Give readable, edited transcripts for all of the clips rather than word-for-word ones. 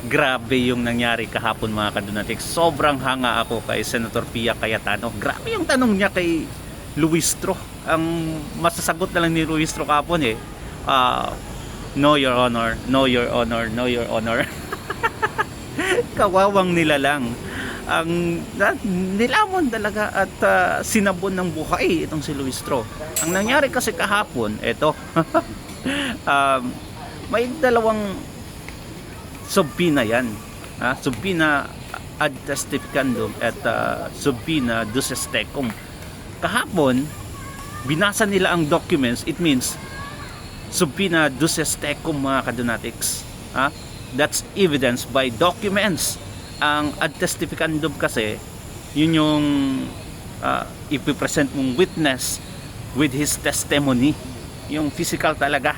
Grabe yung nangyari kahapon mga kadunatics. Sobrang hanga ako kay Senator Pia Cayetano. Grabe yung tanong niya kay Luistro. Ang masasagot na lang ni Luistro kahapon no your honor, no your honor, no your honor. Kawawang nila lang. Ang nilamon talaga at sinabon ng buhay itong si Luistro. Ang nangyari kasi kahapon, eto. May dalawang subpoena yan. Subpoena ad testificandum at subpoena duces tecum. Kahapon, binasa nila ang documents. It means subpoena duces tecum mga kadunatics. That's evidence by documents. Ang ad testificandum kasi, yun yung ipipresent mong witness with his testimony. Yung physical talaga.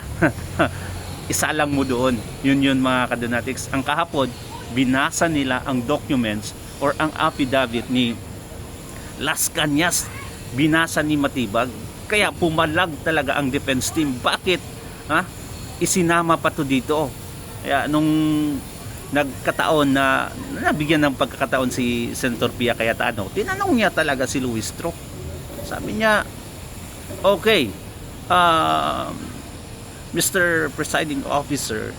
Isalang mo doon. Yun mga kadunatics. Ang kahapon, binasa nila ang documents or ang affidavit ni Las Cañas. Binasa ni Matibag. Kaya pumalag talaga ang defense team. Bakit? Isinama pa to dito. Kaya nung nagkataon na nabigyan ng pagkakataon si Senator Pia Cayetano, tinanong niya talaga si Luistro. Sabi niya, okay, Mr. Presiding Officer,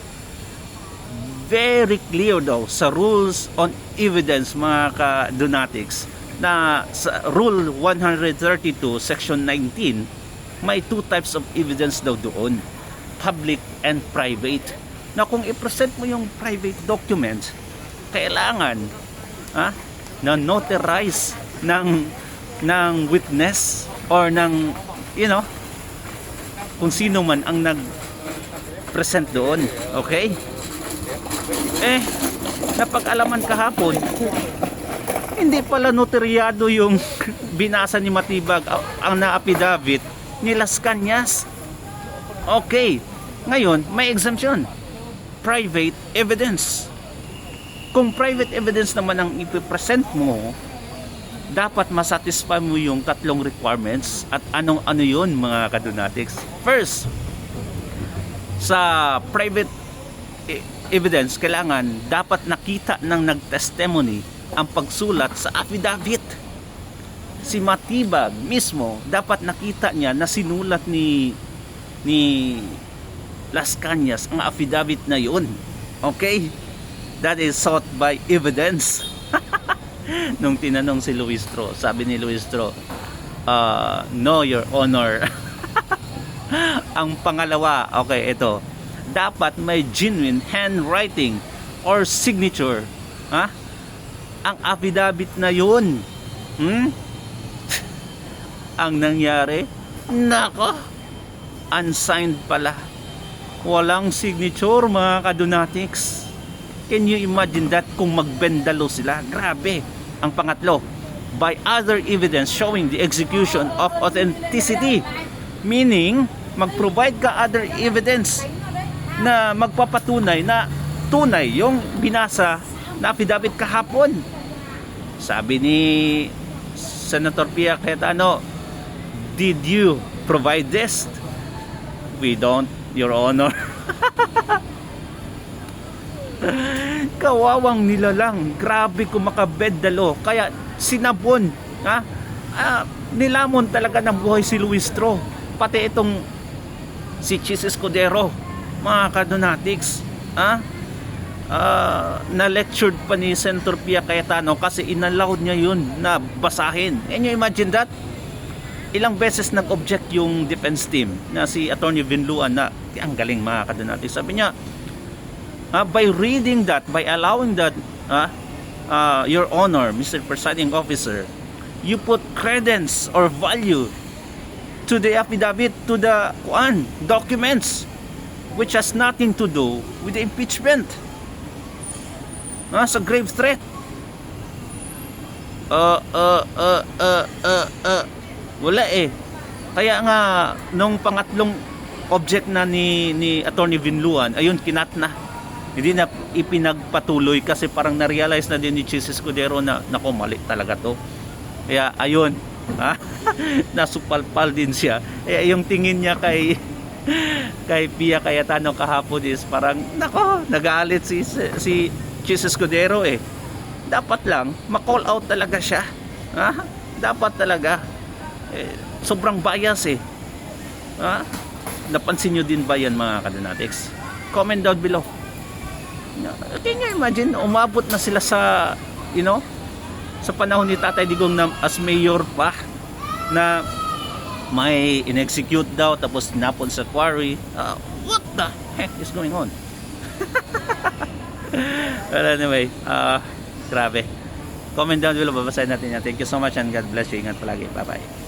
very clear daw sa rules on evidence mga ka-Dunatics na sa Rule 132 Section 19 may two types of evidence daw doon, public and private. Na kung i-present mo yung private documents, kailangan na notarize ng witness or ng kung sino man ang nag-present doon. Okay? Napag-alaman kahapon, hindi pala notaryado yung binasa ni Matibag ang na-affidavit ni Las Cañas. Okay. Ngayon, may exemption. Private evidence. Kung private evidence naman ang ipipresent mo, dapat masatisfy mo yung tatlong requirements. At ano yun mga kadunatics? First, sa private evidence, kailangan dapat nakita ng nag-testimony ang pagsulat sa affidavit. Si Matibag mismo, dapat nakita niya na sinulat ni Las Cañas ang affidavit na yun. Okay? That is sought by evidence. Nung tinanong si Luistro, sabi ni Luistro, no your honor. Ang pangalawa, okay, ito, dapat may genuine handwriting or signature ang affidavit na yun. Ang nangyari, nako, unsigned pala, walang signature mga kadunatics. Can you imagine that kung magbendalo sila? Grabe. Ang pangatlo, by other evidence showing the execution of authenticity. Meaning, mag-provide ka other evidence na magpapatunay na tunay yung binasa na affidavit kahapon. Sabi ni Senator Pia Cayetano, did you provide this? We don't, Your Honor. Kawawang nilalang. Grabe kung makabedalo. Kaya sinabon. Nilamon talaga ng buhay si Luistro. Pati itong si Chis Escudero. Mga kadunatics. Na-lectured pa ni Senator Pia Cayetano kasi inallowed niya yun na basahin. Can you imagine that? Ilang beses nag-object yung defense team na si Attorney Vinluan na ang galing mga kadunatics. Sabi niya, by reading that, by allowing that, Your Honor, Mr. Presiding Officer, you put credence or value to the affidavit, to the documents, which has nothing to do with the impeachment. Sa grave threat. Wala eh. Kaya nga, nung pangatlong object na ni Attorney Vinluan, ayun, kinat na. Hindi na ipinagpatuloy kasi parang na-realize na din ni Chis Escudero na nako, mali talaga to. Kaya ayun, nasupalpal din siya. Kaya yung tingin niya kay Pia Cayetano kahapon is parang nako, nagalit si Chis Escudero eh. Dapat lang ma-call out talaga siya. Ha? Dapat talaga. Sobrang bias eh. Ha? Napansin nyo din ba yan mga Kadonatics? Comment down below. Can you imagine, umabot na sila sa, sa panahon ni Tatay Digong na as mayor pa, na may in-execute daw tapos napon sa quarry. What the heck is going on? Well, anyway, grabe. Comment down below, babasahin natin yan. Thank you so much and God bless you. Ingat palagi. Bye bye.